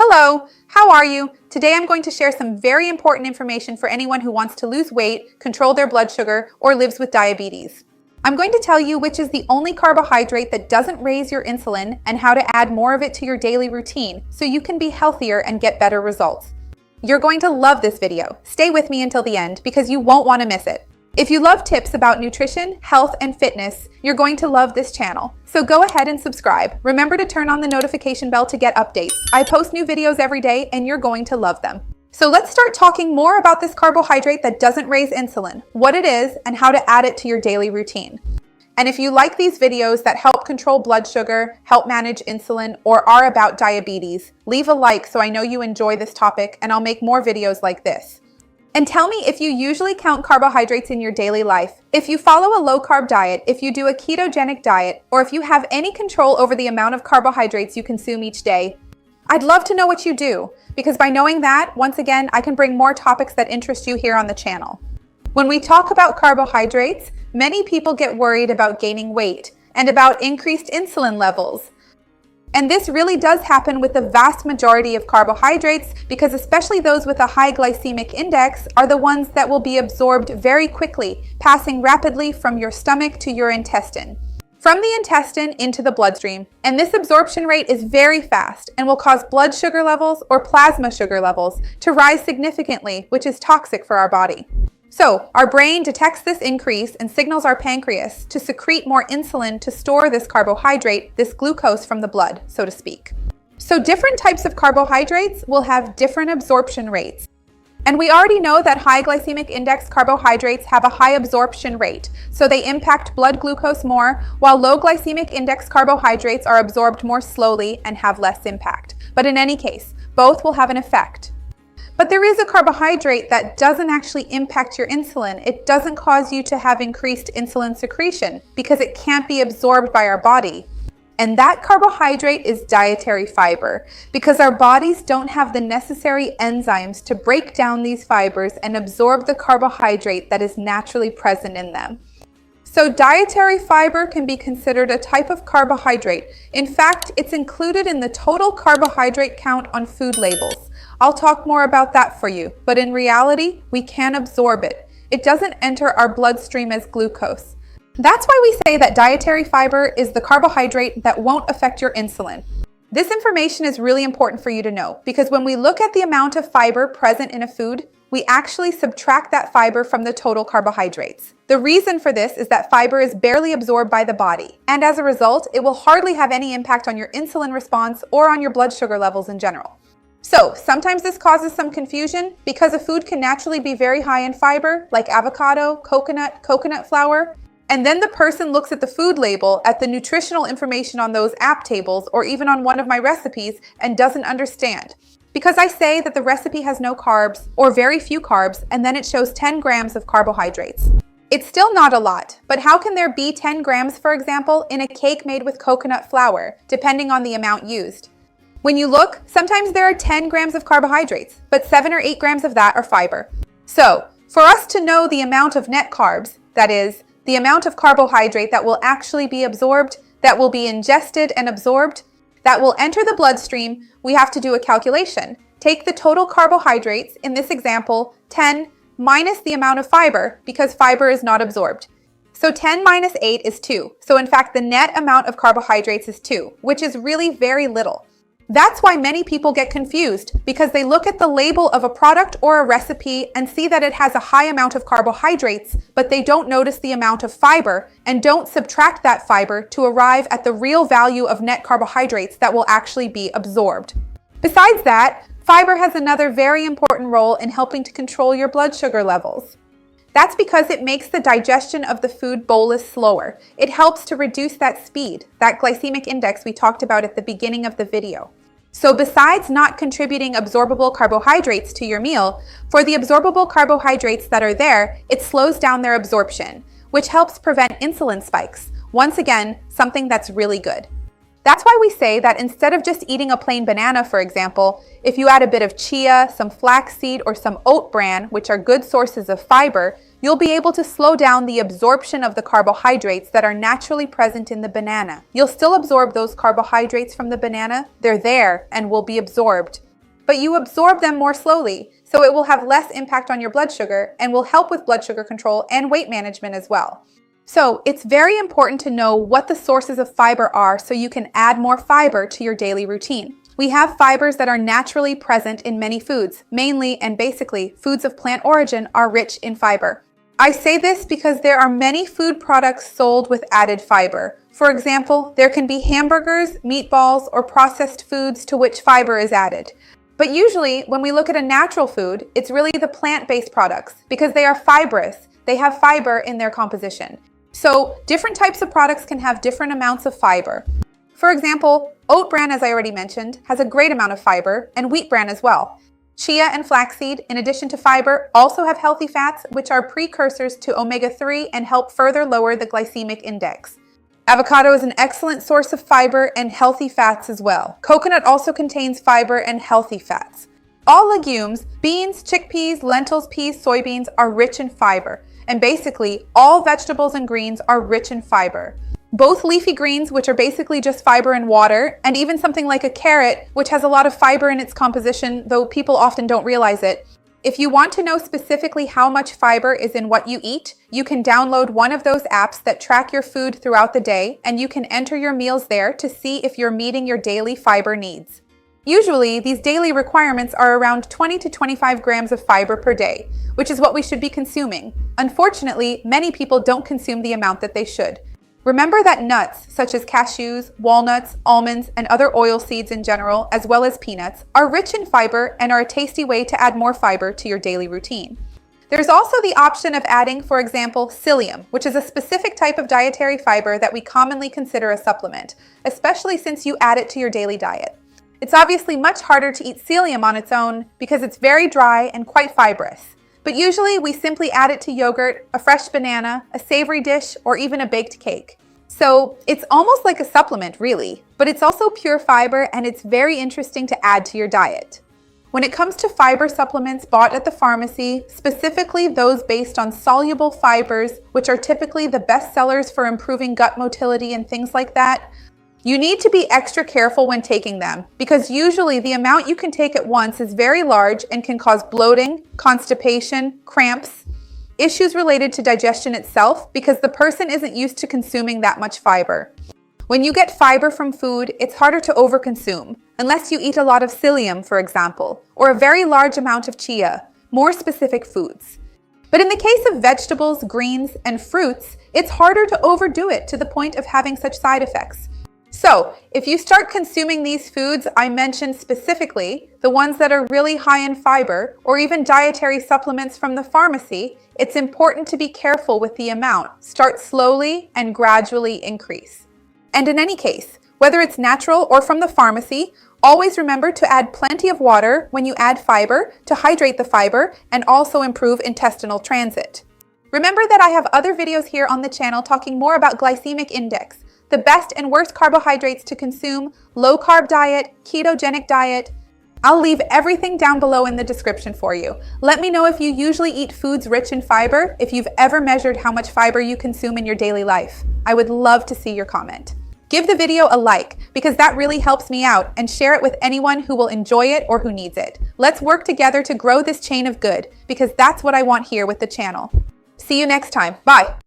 Hello, how are you? Today I'm going to share some very important information for anyone who wants to lose weight, control their blood sugar, or lives with diabetes. I'm going to tell you which is the only carbohydrate that doesn't raise your insulin and how to add more of it to your daily routine so you can be healthier and get better results. You're going to love this video. Stay with me until the end because you won't want to miss it. If you love tips about nutrition, health, and fitness, you're going to love this channel. So go ahead and subscribe. Remember to turn on the notification bell to get updates. I post new videos every day and you're going to love them. So let's start talking more about this carbohydrate that doesn't raise insulin, what it is, and how to add it to your daily routine. And if you like these videos that help control blood sugar, help manage insulin, or are about diabetes, leave a like so I know you enjoy this topic and I'll make more videos like this. And tell me if you usually count carbohydrates in your daily life, if you follow a low-carb diet, if you do a ketogenic diet, or if you have any control over the amount of carbohydrates you consume each day. I'd love to know what you do, because by knowing that, once again, I can bring more topics that interest you here on the channel. When we talk about carbohydrates, many people get worried about gaining weight and about increased insulin levels. And this really does happen with the vast majority of carbohydrates because especially those with a high glycemic index are the ones that will be absorbed very quickly, passing rapidly from your stomach to your intestine. From the intestine into the bloodstream, and this absorption rate is very fast and will cause blood sugar levels or plasma sugar levels to rise significantly, which is toxic for our body. So, our brain detects this increase and signals our pancreas to secrete more insulin to store this carbohydrate, this glucose from the blood, so to speak. So different types of carbohydrates will have different absorption rates. And we already know that high glycemic index carbohydrates have a high absorption rate, so they impact blood glucose more, while low glycemic index carbohydrates are absorbed more slowly and have less impact. But in any case, both will have an effect. But there is a carbohydrate that doesn't actually impact your insulin. It doesn't cause you to have increased insulin secretion because it can't be absorbed by our body. And that carbohydrate is dietary fiber because our bodies don't have the necessary enzymes to break down these fibers and absorb the carbohydrate that is naturally present in them. So dietary fiber can be considered a type of carbohydrate. In fact, it's included in the total carbohydrate count on food labels. I'll talk more about that for you, but in reality, we can absorb it. It doesn't enter our bloodstream as glucose. That's why we say that dietary fiber is the carbohydrate that won't affect your insulin. This information is really important for you to know because when we look at the amount of fiber present in a food, we actually subtract that fiber from the total carbohydrates. The reason for this is that fiber is barely absorbed by the body, and as a result, it will hardly have any impact on your insulin response or on your blood sugar levels in general. So, sometimes this causes some confusion because a food can naturally be very high in fiber, like avocado, coconut flour, and then the person looks at the food label, at the nutritional information on those app tables, or even on one of my recipes, and doesn't understand. Because I say that the recipe has no carbs, or very few carbs, and then it shows 10 grams of carbohydrates. It's still not a lot, but how can there be 10 grams, for example, in a cake made with coconut flour, depending on the amount used? When you look, sometimes there are 10 grams of carbohydrates, but 7 or 8 grams of that are fiber. So, for us to know the amount of net carbs, that is, the amount of carbohydrate that will actually be absorbed, that will be ingested and absorbed, that will enter the bloodstream, we have to do a calculation. Take the total carbohydrates, in this example, 10 minus the amount of fiber, because fiber is not absorbed. So 10 minus 8 is 2. So in fact, the net amount of carbohydrates is 2, which is really very little. That's why many people get confused because they look at the label of a product or a recipe and see that it has a high amount of carbohydrates, but they don't notice the amount of fiber and don't subtract that fiber to arrive at the real value of net carbohydrates that will actually be absorbed. Besides that, fiber has another very important role in helping to control your blood sugar levels. That's because it makes the digestion of the food bolus slower. It helps to reduce that speed, that glycemic index we talked about at the beginning of the video. So besides not contributing absorbable carbohydrates to your meal, for the absorbable carbohydrates that are there, it slows down their absorption, which helps prevent insulin spikes. Once again, something that's really good. That's why we say that instead of just eating a plain banana, for example, if you add a bit of chia, some flaxseed, or some oat bran, which are good sources of fiber, you'll be able to slow down the absorption of the carbohydrates that are naturally present in the banana. You'll still absorb those carbohydrates from the banana. They're there and will be absorbed. but you absorb them more slowly, so it will have less impact on your blood sugar and will help with blood sugar control and weight management as well. So it's very important to know what the sources of fiber are so you can add more fiber to your daily routine. We have fibers that are naturally present in many foods. Mainly and basically, foods of plant origin are rich in fiber. I say this because there are many food products sold with added fiber. For example, there can be hamburgers, meatballs, or processed foods to which fiber is added. But usually, when we look at a natural food, it's really the plant-based products because they are fibrous. They have fiber in their composition. So different types of products can have different amounts of fiber. For example, oat bran, as I already mentioned, has a great amount of fiber, and wheat bran as well. Chia and flaxseed, in addition to fiber, also have healthy fats, which are precursors to omega-3 and help further lower the glycemic index. Avocado is an excellent source of fiber and healthy fats as well. Coconut also contains fiber and healthy fats. All legumes, beans, chickpeas, lentils, peas, soybeans are rich in fiber. And basically, all vegetables and greens are rich in fiber. Both leafy greens, which are basically just fiber and water, and even something like a carrot, which has a lot of fiber in its composition, though people often don't realize it. If you want to know specifically how much fiber is in what you eat, you can download one of those apps that track your food throughout the day, and you can enter your meals there to see if you're meeting your daily fiber needs. Usually, these daily requirements are around 20 to 25 grams of fiber per day, which is what we should be consuming. Unfortunately, many people don't consume the amount that they should. Remember that nuts, such as cashews, walnuts, almonds, and other oil seeds in general, as well as peanuts, are rich in fiber and are a tasty way to add more fiber to your daily routine. There's also the option of adding, for example, psyllium, which is a specific type of dietary fiber that we commonly consider a supplement, especially since you add it to your daily diet. It's obviously much harder to eat psyllium on its own because it's very dry and quite fibrous. But usually we simply add it to yogurt, a fresh banana, a savory dish, or even a baked cake. So it's almost like a supplement, really, but it's also pure fiber and it's very interesting to add to your diet. When it comes to fiber supplements bought at the pharmacy, specifically those based on soluble fibers, which are typically the best sellers for improving gut motility and things like that, you need to be extra careful when taking them because usually the amount you can take at once is very large and can cause bloating, constipation, cramps, issues related to digestion itself because the person isn't used to consuming that much fiber. When you get fiber from food, it's harder to overconsume, unless you eat a lot of psyllium, for example, or a very large amount of chia, more specific foods. But in the case of vegetables, greens, and fruits, it's harder to overdo it to the point of having such side effects. So, if you start consuming these foods I mentioned specifically, the ones that are really high in fiber, or even dietary supplements from the pharmacy, it's important to be careful with the amount. Start slowly and gradually increase. And in any case, whether it's natural or from the pharmacy, always remember to add plenty of water when you add fiber to hydrate the fiber and also improve intestinal transit. Remember that I have other videos here on the channel talking more about glycemic index, the best and worst carbohydrates to consume, low-carb diet, ketogenic diet. I'll leave everything down below in the description for you. Let me know if you usually eat foods rich in fiber, if you've ever measured how much fiber you consume in your daily life. I would love to see your comment. Give the video a like because that really helps me out, and share it with anyone who will enjoy it or who needs it. Let's work together to grow this chain of good because that's what I want here with the channel. See you next time. Bye.